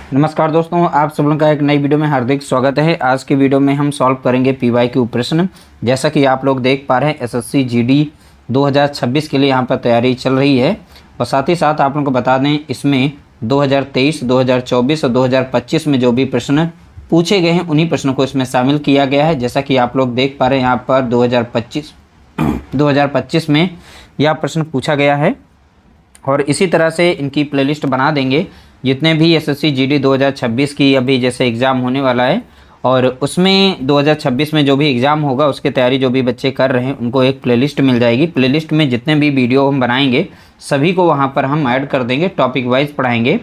नमस्कार दोस्तों, आप सब लोगों का एक नई वीडियो में हार्दिक स्वागत है। आज के वीडियो में हम सॉल्व करेंगे पीवाईक्यू प्रश्न। जैसा कि आप लोग देख पा रहे हैं, एसएससी जीडी 2026 के लिए यहाँ पर तैयारी चल रही है। और साथ ही साथ आप लोगों को बता दें, इसमें 2023, 2024 और 2025 में जो भी प्रश्न पूछे गए हैं उन्हीं प्रश्नों को इसमें शामिल किया गया है। जैसा कि आप लोग देख पा रहे हैं, यहाँ पर 2025 में यह प्रश्न पूछा गया है। और इसी तरह से इनकी प्लेलिस्ट बना देंगे, जितने भी एसएससी जीडी 2026 की अभी जैसे एग्ज़ाम होने वाला है, और उसमें 2026 में जो भी एग्ज़ाम होगा उसकी तैयारी जो भी बच्चे कर रहे हैं उनको एक प्लेलिस्ट मिल जाएगी। प्लेलिस्ट में जितने भी वीडियो हम बनाएंगे सभी को वहां पर हम ऐड कर देंगे, टॉपिक वाइज पढ़ाएंगे।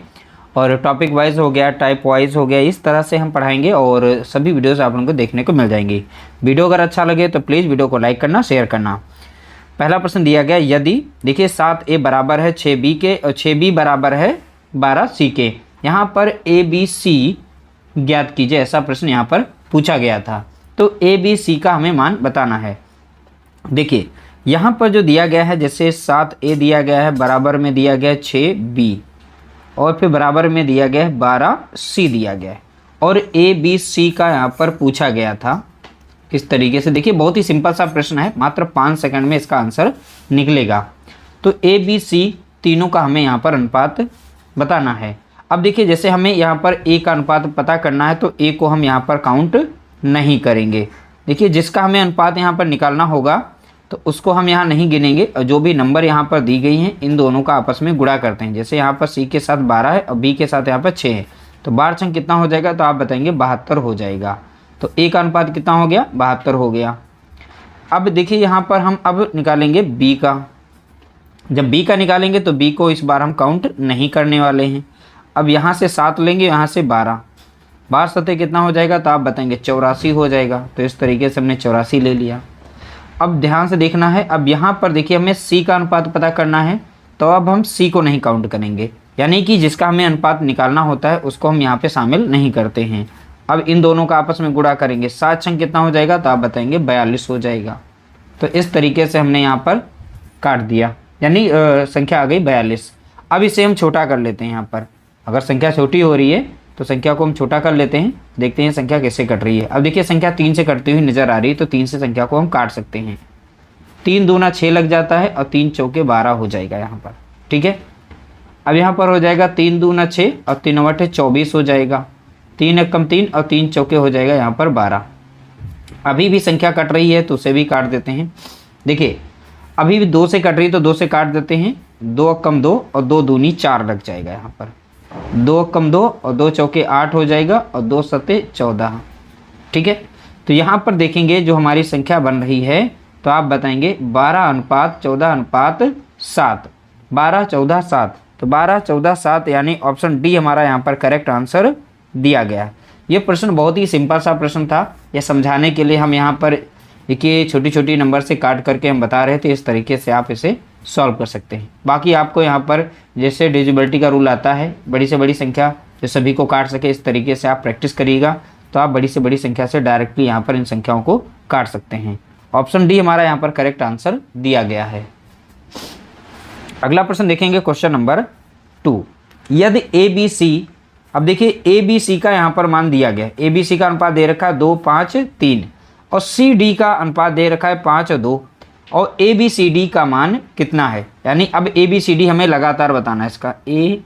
और टॉपिक वाइज हो गया, टाइप वाइज हो गया, इस तरह से हम पढ़ाएंगे और सभी वीडियोज़ आप लोगों को देखने को मिल जाएंगी। वीडियो अगर अच्छा लगे तो प्लीज़ वीडियो को लाइक करना, शेयर करना। पहला प्रश्न दिया गया, यदि देखिए 7A बराबर है 6B के और 6B बराबर है 12C के, यहाँ पर ABC ज्ञात कीजिए, ऐसा प्रश्न यहाँ पर पूछा गया था। तो ABC का हमें मान बताना है। देखिए यहाँ पर जो दिया गया है, जैसे 7A दिया गया है, बराबर में दिया गया है 6B, और फिर बराबर में दिया गया है 12C दिया गया है, और ABC का यहाँ पर पूछा गया था। किस तरीके से, देखिए बहुत ही सिंपल सा प्रश्न है, मात्र 5 सेकंड में इसका आंसर निकलेगा। तो ABC तीनों का हमें यहाँ पर अनुपात बताना है। अब देखिए जैसे हमें यहाँ पर A का अनुपात पता करना है, तो A को हम यहाँ पर काउंट नहीं करेंगे। देखिए जिसका हमें अनुपात यहाँ पर निकालना होगा तो उसको हम यहाँ नहीं गिनेंगे, और जो भी नंबर यहाँ पर दी गई हैं इन दोनों का आपस में गुणा करते हैं। जैसे यहाँ पर C के साथ 12 है और B के साथ यहाँ पर 6 है, तो 12 छंग कितना हो जाएगा, तो आप बताएंगे 72 हो जाएगा। तो A का अनुपात कितना हो गया, 72 हो गया। अब देखिए यहाँ पर हम अब निकालेंगे B का। जब B का निकालेंगे तो B को इस बार हम काउंट नहीं करने वाले हैं। अब यहाँ से 7 लेंगे, यहाँ से 12, 12 सतह कितना हो जाएगा, तो आप बताएंगे 84 हो जाएगा। तो इस तरीके से हमने 84 ले लिया। अब ध्यान से देखना है, अब यहाँ पर देखिए हमें C का अनुपात पता करना है, तो अब हम C को नहीं काउंट करेंगे, यानी कि जिसका हमें अनुपात निकालना होता है उसको हम यहाँ पे शामिल नहीं करते हैं। अब इन दोनों का आपस में गुणा करेंगे, 7 छंग कितना हो जाएगा, तो आप बताएंगे 42 हो जाएगा। तो इस तरीके से हमने यहाँ पर काट दिया, यानी संख्या आ गई 42। अब इसे हम छोटा कर लेते हैं। यहाँ पर अगर संख्या छोटी हो रही है तो संख्या को हम छोटा कर लेते हैं, देखते हैं संख्या कैसे कट रही है। अब देखिए संख्या 3 से कटती हुई नजर आ रही है, तो 3 से संख्या को हम काट सकते हैं। 3 दूना 6 लग जाता है और 3 चौके 12 हो जाएगा यहाँ पर, ठीक है। अब यहाँ पर हो जाएगा 3 दूना 6 और 3 अवटे 24 हो जाएगा। 3 एक कम 3 और 3 चौके हो जाएगा यहाँ पर 12। अभी भी संख्या कट रही है तो उसे भी काट देते हैं। देखिए अभी भी 2 से कट रही है तो 2 से काट देते हैं। 2 कम 2 और 2 दूनी 4 लग जाएगा यहाँ पर। 2 कम 2 और 2 चौके 8 हो जाएगा और 2 सते 14, ठीक है। तो यहाँ पर देखेंगे जो हमारी संख्या बन रही है, तो आप बताएंगे 12 अनुपात 14 अनुपात 7, 12 14 7। तो 12 14 7 यानी ऑप्शन डी हमारा यहाँ पर करेक्ट आंसर दिया गया है। ये प्रश्न बहुत ही सिंपल सा प्रश्न था। यह समझाने के लिए हम यहाँ पर देखिए छोटी छोटी नंबर से काट करके हम बता रहे थे, इस तरीके से आप इसे सॉल्व कर सकते हैं। बाकी आपको यहाँ पर जैसे डिविजिबिलिटी का रूल आता है, बड़ी से बड़ी संख्या जो सभी को काट सके, इस तरीके से आप प्रैक्टिस करिएगा तो आप बड़ी से बड़ी संख्या से डायरेक्टली यहाँ पर इन संख्याओं को काट सकते हैं। ऑप्शन डी हमारा यहाँ पर करेक्ट आंसर दिया गया है। अगला प्रश्न देखेंगे, क्वेश्चन नंबर 2। यदि ABC, अब देखिए ABC का यहाँ पर मान दिया गया है। ABC का अनुपात दे रखा है 2 5 3 और CD का अनुपात दे रखा है 5 और 2, और ABCD का मान कितना है, यानी अब ABCD हमें लगातार बताना है इसका, A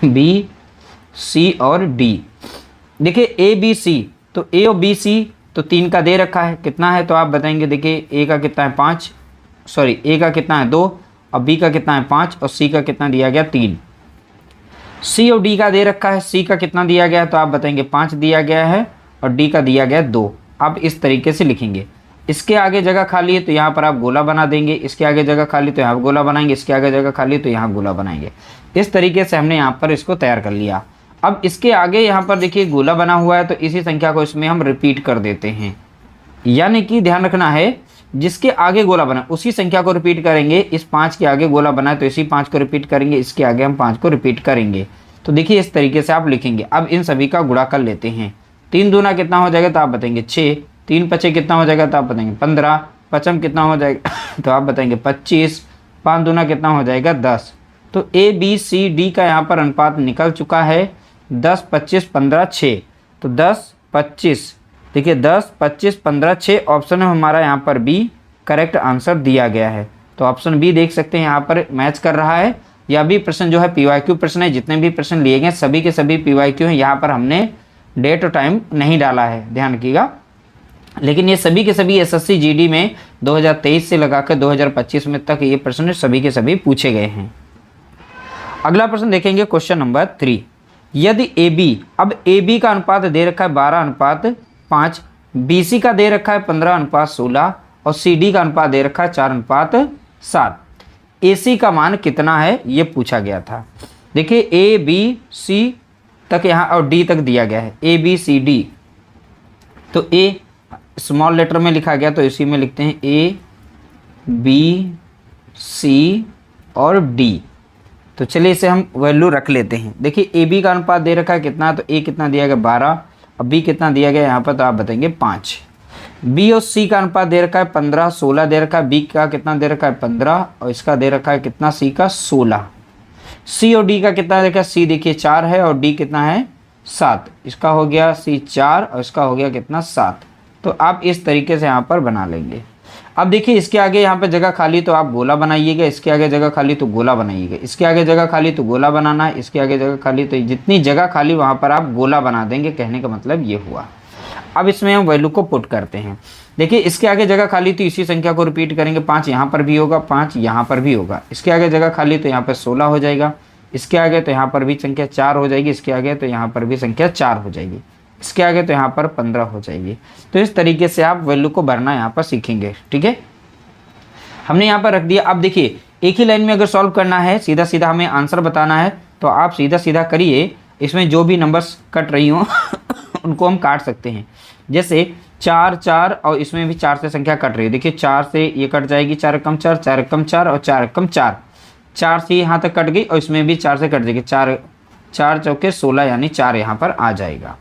B C और D। देखिए ABC, तो A और BC तो 3 का दे रखा है, कितना है तो आप बताएंगे। देखिए A का कितना है 5, सॉरी A का कितना है 2 और B का कितना है 5 और C का कितना दिया गया 3। C और D का दे रखा है, C का कितना दिया गया है तो आप बताएंगे 5 दिया गया है और D का दिया गया 2। आप इस तरीके से लिखेंगे। इसके आगे जगह खाली है तो यहाँ पर आप गोला बना देंगे, इसके आगे जगह खाली तो यहाँ गोला बनाएंगे, इसके आगे जगह खाली तो यहाँ गोला बनाएंगे। इस तरीके से हमने यहाँ पर इसको तैयार कर लिया। अब इसके आगे यहाँ पर देखिए गोला बना हुआ है, तो इसी संख्या को इसमें हम रिपीट कर देते हैं, यानी कि ध्यान रखना है जिसके आगे गोला बना उसी संख्या को रिपीट करेंगे। इस 5 के आगे गोला बना है तो इसी 5 को रिपीट करेंगे, इसके आगे हम 5 को रिपीट करेंगे। तो देखिए इस तरीके से आप लिखेंगे। अब इन सभी का गुणा कर लेते हैं। 3 दूना कितना हो जाएगा तो आप बताएंगे 6, 3 पचे कितना हो जाएगा तो आप बताएंगे 15, पचम कितना हो जाएगा तो आप बताएंगे 25, 5 दूना कितना हो जाएगा 10। तो ABCD का यहाँ पर अनुपात निकल चुका है। 10, 25, 15, 6। तो 10, 25, देखिए 10, 25, 15, 6 ऑप्शन में हमारा यहाँ पर बी करेक्ट आंसर दिया गया है। तो ऑप्शन बी देख सकते हैं यहाँ पर मैच कर रहा है। यह भी प्रश्न जो है पीवाईक्यू प्रश्न है, जितने भी प्रश्न लिए गए सभी के सभी पीवाईक्यू हैं। यहाँ पर हमने डेट और टाइम नहीं डाला है, ध्यान रखिएगा। लेकिन ये सभी के सभी एसएससी जीडी में 2023 से लगाकर 2025 में तक ये प्रश्न सभी के सभी पूछे गए हैं। अगला प्रश्न देखेंगे क्वेश्चन नंबर 3। यदि ए बी, अब ए बी का अनुपात दे रखा है 12:5, बी सी का दे रखा है 15:16 और सी डी का अनुपात दे रखा है 4:7, ए सी का मान कितना है ये पूछा गया था। देखिए ए बी सी तक यहाँ और डी तक दिया गया है, ए बी सी डी। तो ए स्मॉल लेटर में लिखा गया तो इसी में लिखते हैं ए बी सी और डी। तो चलिए इसे हम वैल्यू रख लेते हैं। देखिए ए बी का अनुपात दे रखा है कितना, तो ए कितना दिया गया 12 और बी कितना दिया गया यहाँ पर, तो आप बताएंगे 5। बी और सी का अनुपात दे रखा है 15, 16 दे रखा है, बी का कितना दे रखा है 15 और इसका दे रखा है कितना सी का 16। सी और डी का कितना दे रखा है, सी देखिए 4 है और डी कितना है 7, इसका हो गया सी 4 और इसका हो गया कितना 7। तो आप इस तरीके से यहाँ पर बना लेंगे। अब देखिए इसके आगे यहाँ पे जगह खाली तो आप गोला बनाइएगा, इसके आगे जगह खाली तो गोला बनाइएगा, इसके आगे जगह खाली तो गोला बनाना है, इसके आगे जगह खाली, तो जितनी जगह खाली वहाँ पर आप गोला बना देंगे। कहने का मतलब ये हुआ। अब इसमें हम वैल्यू को पुट करते हैं। देखिए इसके आगे जगह खाली तो इसी संख्या को रिपीट करेंगे, 5 यहाँ पर भी होगा, 5 यहाँ पर भी होगा। इसके आगे जगह खाली तो यहाँ पर 16 हो जाएगा, इसके आगे तो यहाँ पर भी संख्या 4 हो जाएगी, इसके आगे तो यहाँ पर भी संख्या 4 हो जाएगी, इसके आगे तो यहाँ पर 15 हो जाएगी। तो इस तरीके से आप वैल्यू को भरना यहाँ पर सीखेंगे। ठीक है, हमने यहाँ पर रख दिया। अब देखिए एक ही लाइन में अगर सॉल्व करना है, सीधा सीधा हमें आंसर बताना है, तो आप सीधा सीधा करिए। इसमें जो भी नंबर्स कट रही हों उनको हम काट सकते हैं। जैसे 4, 4 और इसमें भी 4 से संख्या कट रही है। देखिए 4 से ये कट जाएगी, 4 कम 4, 4 कम 4 और 4 कम 4, 4 से यहाँ तक कट गई और इसमें भी 4 से कट जाएगी, 4 4 चौके 16 यानी 4 यहाँ पर आ जाएगा।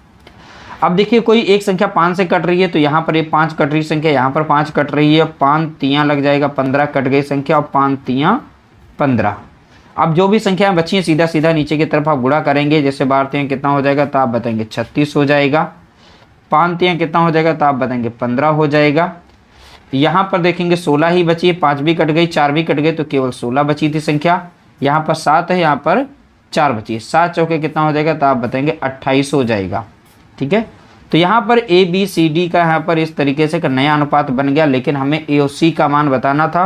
अब देखिए कोई एक संख्या 5 से कट रही है, तो यहाँ पर ये 5 कट रही संख्या, यहाँ पर 5 कट रही है, 5 तियाँ लग जाएगा, 15 कट गई संख्या और 5 तियाँ 15। अब जो भी संख्याएं बची हैं सीधा सीधा नीचे की तरफ आप गुणा करेंगे। जैसे 12 तियाँ कितना हो जाएगा, तो आप बताएंगे 36 हो जाएगा। 5 तियाँ कितना हो जाएगा, तो आप बताएंगे 15 हो जाएगा। यहाँ पर देखेंगे 16 ही बची है, 5 भी कट गई, 4 भी कट गए, तो केवल 16 बची थी संख्या। यहाँ पर 7 है, यहाँ पर 4 बची है, 7 चौके कितना हो जाएगा, तो आप बताएंगे 28 हो जाएगा। ठीक है, तो यहाँ पर ए बी सी डी का यहाँ पर इस तरीके से एक नया अनुपात बन गया, लेकिन हमें ए और सी का मान बताना था।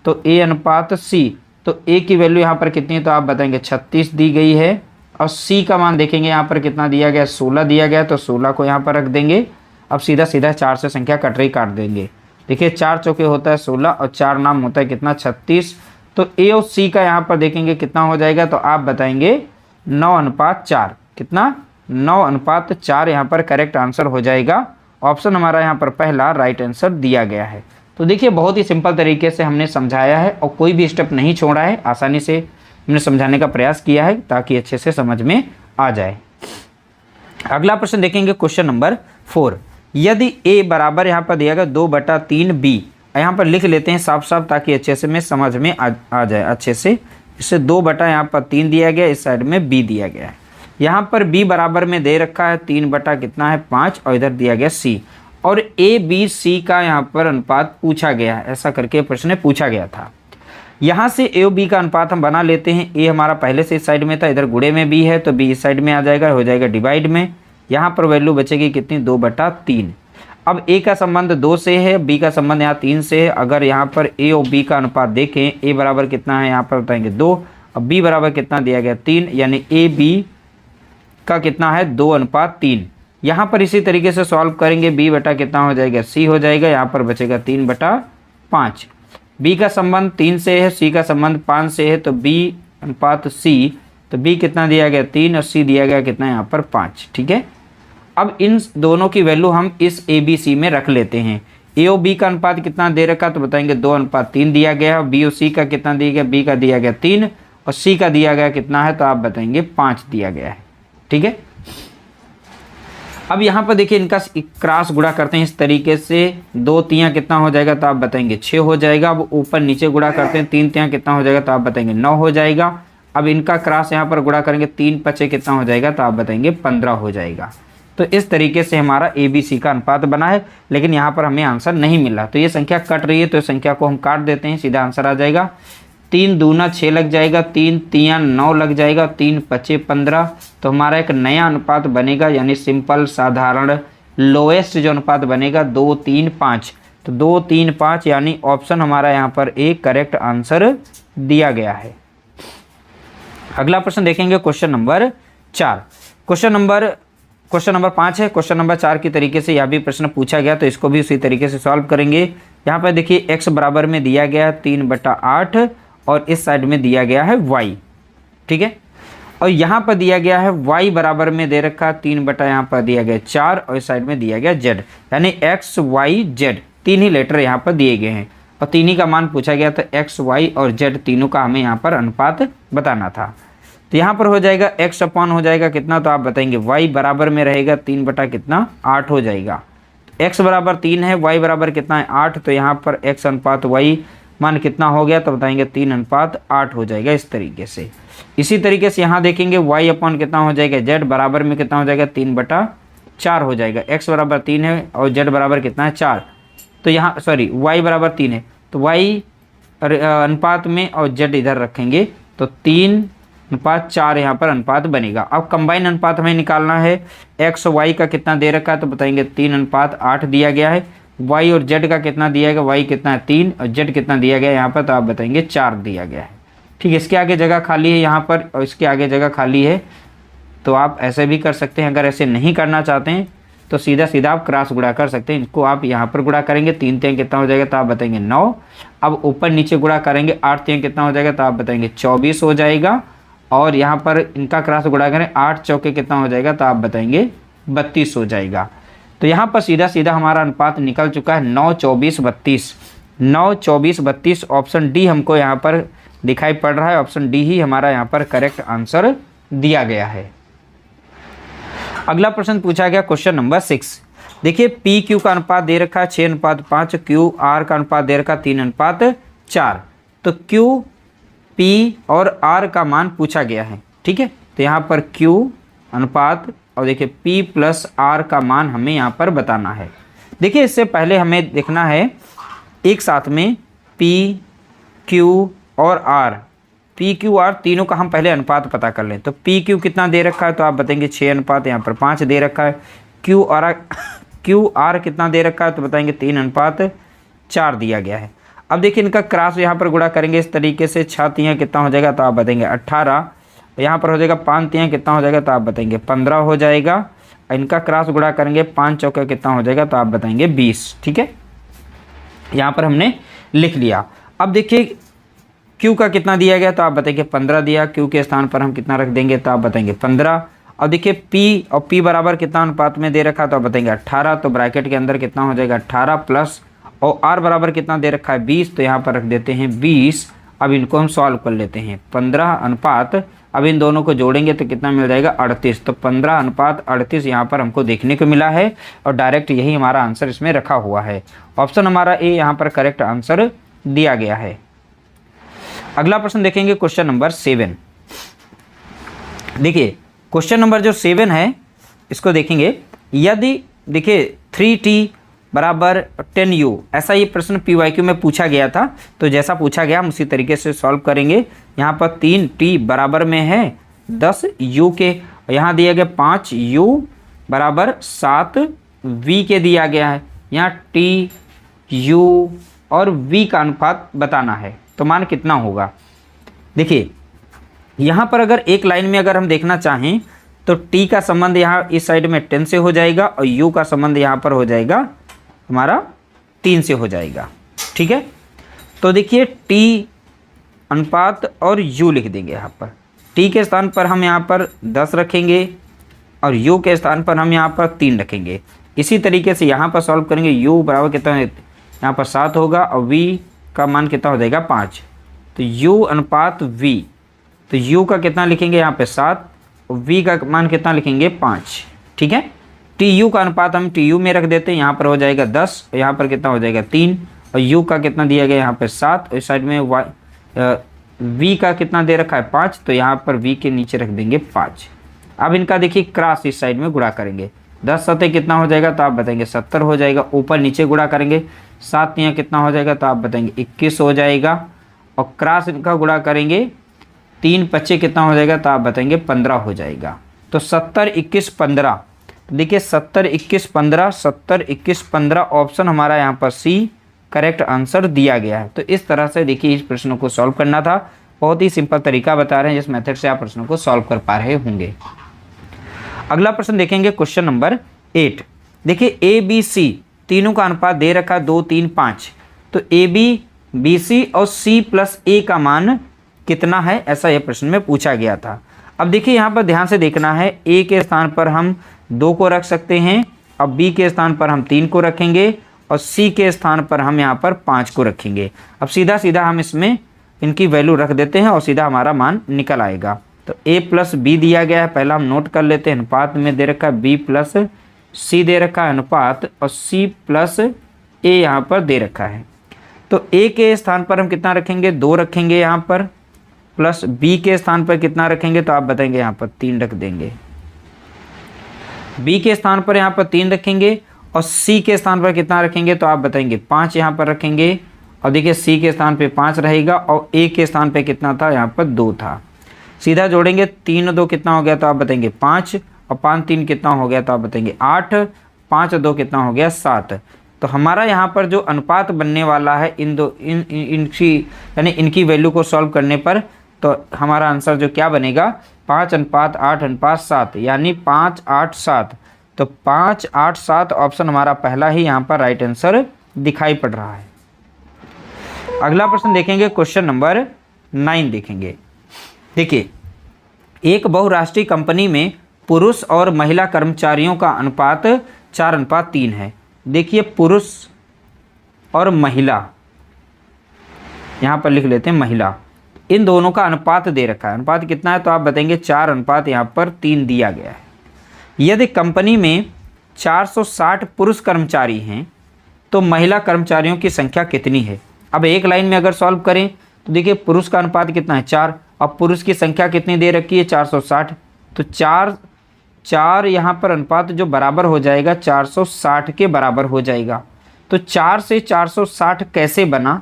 तो ए अनुपात सी, तो ए की वैल्यू यहाँ पर कितनी है, तो आप बताएंगे 36 दी गई है और सी का मान देखेंगे यहाँ पर कितना दिया गया, 16 दिया गया, तो 16 को यहाँ पर रख देंगे। अब सीधा सीधा 4 से संख्या कट रही काट देंगे। देखिए 4 चौके होता है 16 और 4 नाम होता है कितना 36। तो ए और सी का यहाँ पर देखेंगे कितना हो जाएगा, तो आप बताएंगे 9:4। कितना, 9:4 यहाँ पर करेक्ट आंसर हो जाएगा। ऑप्शन हमारा यहाँ पर पहला राइट आंसर दिया गया है। तो देखिए बहुत ही सिंपल तरीके से हमने समझाया है और कोई भी स्टेप नहीं छोड़ा है, आसानी से हमने समझाने का प्रयास किया है ताकि अच्छे से समझ में आ जाए। अगला प्रश्न देखेंगे क्वेश्चन नंबर 4। यदि a बराबर यहाँ पर दिया गया 2/3 b, यहाँ पर लिख लेते हैं साफ साफ ताकि अच्छे से में समझ में आ जाए अच्छे से। इससे 2 यहाँ पर 3 दिया गया, इस साइड में b दिया गया है। यहाँ पर b बराबर में दे रखा है 3 कितना है 5 और इधर दिया गया c, और a b c का यहाँ पर अनुपात पूछा गया है। ऐसा करके प्रश्न पूछा गया था। यहाँ से a और b का अनुपात हम बना लेते हैं। a हमारा पहले से इस साइड में था, इधर गुणे में b है, तो b इस साइड में आ जाएगा, हो जाएगा डिवाइड में। यहाँ पर वैल्यू बचेगी कितनी, 2/3। अब a का संबंध 2 से है, b का संबंध यहाँ 3 से है। अगर यहाँ पर a और b का अनुपात देखें, a बराबर कितना है यहाँ पर बताएंगे 2 और b बराबर कितना दिया गया 3, यानी a b का कितना है 2:3। यहाँ पर इसी तरीके से सॉल्व करेंगे, b बटा कितना हो जाएगा c हो जाएगा, यहाँ पर बचेगा 3/5। b का संबंध 3 से है, c का संबंध 5 से है, तो b/c, तो b कितना दिया गया 3 और c दिया गया कितना यहाँ पर 5। ठीक है, अब इन दोनों की वैल्यू हम इस a b c में रख लेते हैं। a और b का अनुपात कितना दे रखा, तो बताएंगे 2:3 दिया गया। b और c का कितना दिया गया, b का दिया गया 3 और c का दिया गया कितना है, तो आप बताएंगे 5 दिया गया है। ठीक है, अब यहाँ पर देखिए इनका क्रॉस गुणा करते हैं इस तरीके से। 2 तियाँ कितना हो जाएगा, तो आप बताएंगे 6 हो जाएगा। अब ऊपर नीचे गुणा करते हैं, 3 तियाँ कितना हो जाएगा, तो आप बताएंगे 9 हो जाएगा। अब इनका क्रॉस यहाँ पर गुणा करेंगे, 3 पचे कितना हो जाएगा, तो आप बताएंगे 15 हो जाएगा। तो इस तरीके से हमारा ABC का अनुपात बना है, लेकिन यहाँ पर हमें आंसर नहीं मिला। तो ये संख्या कट रही है, तो इस संख्या को हम काट देते हैं, सीधा आंसर आ जाएगा। 3 दूना 6 लग जाएगा, 3 तियां 9 लग जाएगा, 3 पचे 15। तो हमारा एक नया अनुपात बनेगा, यानी सिंपल साधारण लोएस्ट जो अनुपात बनेगा 2 3 5। तो 2 3 5 यानी ऑप्शन हमारा यहाँ पर एक करेक्ट आंसर दिया गया है। अगला प्रश्न देखेंगे क्वेश्चन नंबर 4। क्वेश्चन नंबर 5 है। क्वेश्चन नंबर 4 की तरीके से यह भी प्रश्न पूछा गया, तो इसको भी उसी तरीके से सॉल्व करेंगे। यहाँ पर देखिए x बराबर में दिया गया है 3/8 और इस साइड में दिया गया है y, ठीक है। और यहाँ पर दिया गया है y बराबर में दे रखा 3 बटा यहाँ पर दिया गया 4 और इस साइड में दिया गया z, यानी x y z 3 ही लेटर यहाँ पर दिए गए हैं और 3 ही का मान पूछा गया। तो x y और z तीनों का हमें यहाँ पर अनुपात बताना था। तो यहाँ पर हो जाएगा x अपॉन हो जाएगा कितना, तो आप बताएंगे y बराबर में रहेगा 3 बटा कितना 8 हो जाएगा। तो x बराबर 3 है, y बराबर कितना है 8, तो यहाँ पर x अनुपात y मान कितना हो गया, तो बताएंगे 3:8 हो जाएगा इस तरीके से। इसी तरीके से यहाँ देखेंगे y अपॉन कितना हो जाएगा z बराबर में कितना हो जाएगा 3/4 हो जाएगा। x बराबर 3 है और z बराबर कितना है 4, तो यहाँ y बराबर 3 है, तो y अनुपात में और z इधर रखेंगे तो 3:4 यहाँ पर अनुपात बनेगा। अब कंबाइन अनुपात हमें निकालना है। x y का कितना दे रखा है, तो बताएंगे 3:8 दिया गया है। y और z का कितना दिया गया, y कितना है 3 और z कितना दिया गया यहाँ पर, तो आप बताएंगे 4 दिया गया है, ठीक है। इसके आगे जगह खाली है यहाँ पर और इसके आगे जगह खाली है, तो आप ऐसे भी कर सकते हैं। अगर ऐसे नहीं करना चाहते हैं तो सीधा सीधा आप क्रॉस गुणा कर सकते हैं। इनको आप यहाँ पर गुणा करेंगे, 3 3 कितना हो जाएगा, तो आप बताएंगे 9। अब ऊपर नीचे गुणा करेंगे, 8 3 कितना हो जाएगा, तो आप बताएंगे 24 हो जाएगा। और यहाँ पर इनका क्रॉस गुणा करें, 8 चौके कितना हो जाएगा, तो आप बताएंगे 32 हो जाएगा। तो यहाँ पर सीधा सीधा हमारा अनुपात निकल चुका है 9 24 32। 9 24 32 ऑप्शन डी हमको यहाँ पर दिखाई पड़ रहा है। ऑप्शन डी ही हमारा यहाँ पर करेक्ट आंसर दिया गया है। अगला प्रश्न पूछा गया क्वेश्चन नंबर 6। देखिए पी क्यू का अनुपात दे रखा है 6:5, क्यू आर का अनुपात दे रखा 3:4। तो क्यू पी और आर का मान पूछा गया है, ठीक है। तो यहाँ पर क्यू अनुपात और देखिए P प्लस R का मान हमें यहाँ पर बताना है। देखिए इससे पहले हमें देखना है एक साथ में P Q और R, P Q R तीनों का हम पहले अनुपात पता कर लें। तो P Q कितना दे रखा है, तो आप बताएंगे 6:, यहाँ पर 5 दे रखा है। Q R कितना दे रखा है, तो बताएंगे 3:4 दिया गया है। अब देखिए इनका क्रॉस यहाँ पर गुणा करेंगे इस तरीके से, 6 तियां कितना हो जाएगा, तो आप बताएंगे 18। यहाँ पर हो जाएगा 5 तियां कितना हो जाएगा, तो आप बताएंगे 15 हो जाएगा। इनका क्रॉस गुणा करेंगे 5 चौके कितना हो जाएगा, तो आप बताएंगे 20, ठीक है। यहाँ पर हमने लिख लिया। अब देखिए Q का कितना दिया गया, तो आप बताएंगे 15 दिया। Q के स्थान पर हम कितना रख देंगे, तो आप बताएंगे 15। अब देखिए P और P बराबर कितना अनुपात में दे रखा, तो आप बताएंगे 18। तो ब्रैकेट के अंदर कितना हो जाएगा 18 प्लस, और R बराबर कितना दे रखा है 20, तो यहाँ पर रख देते हैं 20। अब इनको हम सॉल्व कर लेते हैं। 15 अनुपात, अब इन दोनों को जोड़ेंगे तो कितना मिल जाएगा 38। तो 15:38 यहाँ पर हमको देखने को मिला है और डायरेक्ट यही हमारा आंसर इसमें रखा हुआ है। ऑप्शन हमारा ए यहाँ पर करेक्ट आंसर दिया गया है। अगला प्रश्न देखेंगे क्वेश्चन नंबर 7। देखिए क्वेश्चन नंबर जो 7 है इसको देखेंगे। यदि देखिए 3t बराबर 10u, ऐसा ये प्रश्न PYQ में पूछा गया था। तो जैसा पूछा गया हम उसी तरीके से सॉल्व करेंगे। यहाँ पर 3t बराबर में है 10u के, यहाँ दिया गया 5u बराबर 7v के दिया गया है। यहाँ t u और v का अनुपात बताना है, तो मान कितना होगा। देखिए यहाँ पर अगर एक लाइन में अगर हम देखना चाहें तो t का संबंध यहाँ इस साइड में 10 से हो जाएगा और u का संबंध यहाँ पर हो जाएगा हमारा 3 से हो जाएगा, ठीक है। तो देखिए t अनुपात और u लिख देंगे। यहाँ पर t के स्थान पर हम यहाँ पर 10 रखेंगे और u के स्थान पर हम यहाँ पर 3 रखेंगे। इसी तरीके से यहाँ पर सॉल्व करेंगे। u बराबर कितना है, यहाँ पर 7 होगा और v का मान कितना हो जाएगा 5। तो u अनुपात v, तो u का कितना लिखेंगे यहाँ पे 7 और v का मान कितना लिखेंगे 5, ठीक है। tu का अनुपात हम tu में रख देते हैं। यहाँ पर हो जाएगा 10 और यहाँ पर कितना हो जाएगा 3 और u का कितना दिया गया यहाँ पे 7 और इस साइड में v का कितना दे रखा है 5, तो यहाँ पर v के नीचे रख देंगे 5। अब इनका देखिए क्रॉस इस साइड में गुणा करेंगे, 10 सतह कितना हो जाएगा तो आप बताएंगे 70 हो जाएगा। ऊपर नीचे गुणा करेंगे, 7 यहाँ कितना हो जाएगा तो आप बताएंगे 21 हो जाएगा। और क्रॉस इनका गुणा करेंगे, 3 पच्चे कितना हो जाएगा तो आप बताएंगे 15 हो जाएगा। तो 70 21 15, देखिए 70 21 15, 70 21 15 ऑप्शन हमारा यहाँ पर सी करेक्ट आंसर दिया गया है। तो इस तरह से देखिए इस प्रश्न को सॉल्व करना था। बहुत ही सिंपल तरीका बता रहे हैं जिस मेथड से आप प्रश्नों को सॉल्व कर पा रहे होंगे। अगला प्रश्न देखेंगे क्वेश्चन नंबर 8। देखिए ए बी सी तीनों का अनुपात दे रखा 2 3 5, तो ए बी बी सी और सी प्लस ए का मान कितना है, ऐसा यह प्रश्न में पूछा गया था। अब देखिए यहाँ पर ध्यान से देखना है, ए के स्थान पर हम 2 को रख सकते हैं, अब बी के स्थान पर हम 3 को रखेंगे और सी के स्थान पर हम यहाँ पर 5 को रखेंगे। अब सीधा सीधा हम इसमें इनकी वैल्यू रख देते हैं और सीधा हमारा मान निकल आएगा। तो a प्लस बी दिया गया है, पहला हम नोट कर लेते हैं। अनुपात में दे रखा है b प्लस सी दे रखा है अनुपात, और c प्लस a यहाँ पर दे रखा है। तो a के स्थान पर हम कितना रखेंगे 2 रखेंगे यहाँ पर, प्लस b के स्थान पर कितना रखेंगे तो आप बताएंगे यहाँ पर 3 रख देंगे। b के स्थान पर यहाँ पर 3 रखेंगे और c के स्थान पर कितना रखेंगे तो आप बताएंगे 5 यहाँ पर रखेंगे। और देखिए c के स्थान पे 5 रहेगा और a के स्थान पे कितना था यहाँ पर 2 था। सीधा जोड़ेंगे, 3 और 2 कितना हो गया तो आप बताएंगे 5, और 5 3 कितना हो गया तो आप बताएंगे 8, 5 और 2 कितना हो गया 7। तो हमारा यहाँ पर जो अनुपात बनने वाला है इनकी वैल्यू को सॉल्व करने पर, तो हमारा आंसर जो क्या बनेगा 5:8:7, यानी 5:8:7। तो 5:8:7 ऑप्शन हमारा पहला ही यहाँ पर राइट आंसर दिखाई पड़ रहा है। अगला प्रश्न देखेंगे क्वेश्चन नंबर 9 देखेंगे। देखिए एक बहुराष्ट्रीय कंपनी में पुरुष और महिला कर्मचारियों का अनुपात 4:3 है। देखिए पुरुष और महिला, यहाँ पर लिख लेते हैं महिला, इन दोनों का अनुपात दे रखा है। अनुपात कितना है तो आप बताएंगे 4:3 यहाँ पर 3 दिया गया है। यदि कंपनी में 460 पुरुष कर्मचारी हैं तो महिला कर्मचारियों की संख्या कितनी है। अब एक लाइन में अगर सॉल्व करें तो देखिए पुरुष का अनुपात कितना है 4, अब पुरुष की संख्या कितनी दे रखी है 460, तो 4 यहाँ पर अनुपात जो बराबर हो जाएगा 460 के बराबर हो जाएगा। तो 4 से 460 कैसे बना,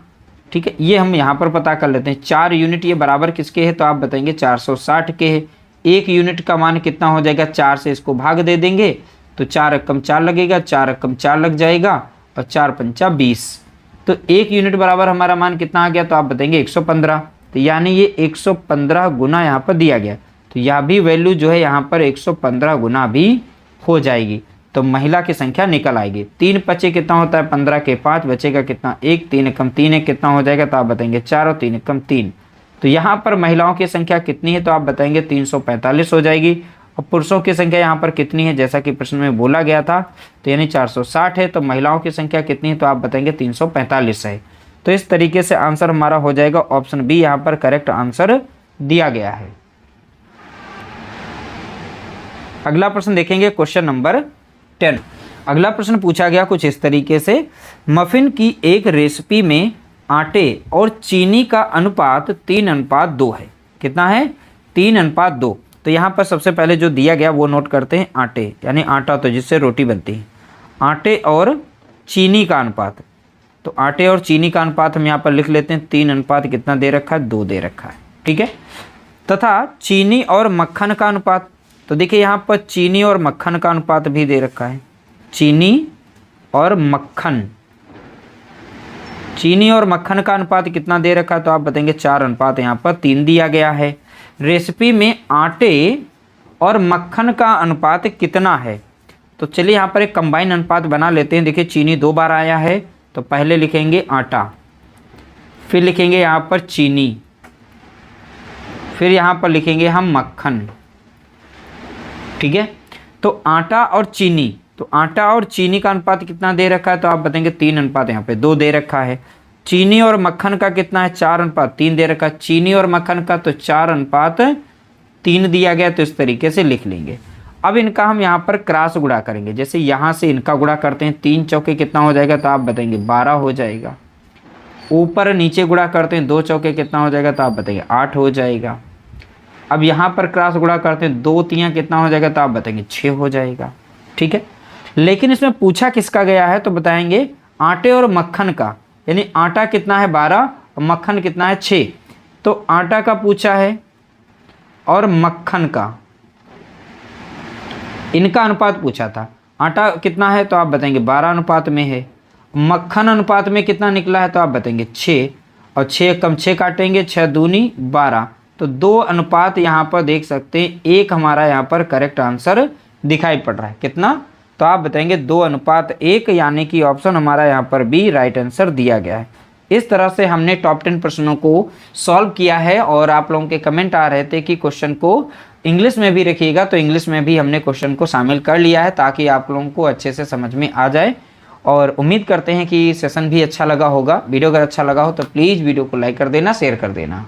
ठीक है, ये हम यहाँ पर पता कर लेते हैं। 4 यूनिट ये बराबर किसके है तो आप बताएंगे 460 के है। 1 यूनिट का मान कितना हो जाएगा 4 से इसको भाग दे देंगे तो 4 एकम 4 लगेगा, 4 एकम 4 लग जाएगा और 4 पंचा 20। तो 1 यूनिट बराबर हमारा मान कितना आ गया तो आप बताएंगे 115। तो यानी ये 115 गुना यहाँ पर दिया गया, तो यह भी वैल्यू जो है यहाँ पर 115 गुना भी हो जाएगी। तो महिला की संख्या निकल आएगी। 3 पचे कितना होता है 15 के 5 बचेगा कितना 1, 3 एकम 3 1 कितना हो जाएगा तो आप बताएंगे 4 और 3 एकम 3। तो यहाँ पर महिलाओं की संख्या कितनी है तो आप बताएंगे 345 हो जाएगी। और पुरुषों की संख्या यहाँ पर कितनी है जैसा कि प्रश्न में बोला गया था, तो यानी 460 है। तो महिलाओं की संख्या कितनी है तो आप बताएंगे 345 है। तो इस तरीके से आंसर हमारा हो जाएगा ऑप्शन बी यहाँ पर करेक्ट आंसर दिया गया है। अगला प्रश्न देखेंगे क्वेश्चन नंबर 10। अगला प्रश्न पूछा गया कुछ इस तरीके से, मफिन की एक रेसिपी में आटे और चीनी का अनुपात 3:2 है। कितना है 3:2। तो यहाँ पर सबसे पहले जो दिया गया वो नोट करते हैं, आटे यानी आटा तो जिससे रोटी बनती है, आटे और चीनी का अनुपात। तो आटे और चीनी का अनुपात हम यहाँ पर लिख लेते हैं 3 कितना दे रखा है 2 दे रखा है, ठीक है। तथा चीनी और मक्खन का अनुपात, तो देखिए यहाँ पर चीनी और मक्खन का अनुपात भी दे रखा है, चीनी और मक्खन, चीनी और मक्खन का अनुपात कितना दे रखा है तो आप बताएंगे 4 यहाँ पर 3 दिया गया है। रेसिपी में आटे और मक्खन का अनुपात कितना है, तो चलिए यहाँ पर एक कंबाइन अनुपात बना लेते हैं। देखिए चीनी 2 बार आया है, तो पहले लिखेंगे आटा, फिर लिखेंगे यहाँ पर चीनी, फिर यहाँ पर लिखेंगे हम मक्खन, ठीक है। तो आटा और चीनी, तो आटा और चीनी का अनुपात कितना दे रखा है तो आप बताएंगे 3 यहाँ पे 2 दे रखा है। चीनी और मक्खन का कितना है 4:3 दे रखा है। चीनी और मक्खन का तो 4:3 दिया गया, तो इस तरीके से लिख लेंगे। अब इनका हम यहाँ पर क्रॉस गुणा करेंगे, जैसे यहाँ से इनका गुणा करते हैं 3 चौके कितना हो जाएगा तो आप बताएंगे 12 हो जाएगा। ऊपर नीचे गुणा करते हैं 2 चौके कितना हो जाएगा, तो आप बताइए 8 हो जाएगा। अब यहाँ पर क्रॉस गुणा करते हैं 2 तियाँ कितना हो जाएगा, तो आप बताएंगे 6 हो जाएगा। ठीक है, लेकिन इसमें पूछा किसका गया है, तो बताएंगे आटे और मक्खन का, यानी आटा कितना है 12 और मक्खन कितना है 6। तो आटा का पूछा है और मक्खन का, इनका अनुपात पूछा था। आटा कितना है, तो आप बताएंगे 12 अनुपात में है। मक्खन अनुपात में कितना निकला है, तो आप बताएंगे 6, और 6 कम 6 काटेंगे, 6 दूनी 12, तो 2 अनुपात यहाँ पर देख सकते हैं। एक हमारा यहाँ पर करेक्ट आंसर दिखाई पड़ रहा है, कितना, तो आप बताएंगे 2 अनुपात 1, यानी कि ऑप्शन हमारा यहाँ पर बी राइट आंसर दिया गया है। इस तरह से हमने टॉप 10 प्रश्नों को सॉल्व किया है। और आप लोगों के कमेंट आ रहे थे कि क्वेश्चन को इंग्लिश में भी रखिएगा, तो इंग्लिश में भी हमने क्वेश्चन को शामिल कर लिया है ताकि आप लोगों को अच्छे से समझ में आ जाए। और उम्मीद करते हैं कि सेशन भी अच्छा लगा होगा। वीडियो अगर अच्छा लगा हो तो प्लीज़ वीडियो को लाइक कर देना, शेयर कर देना।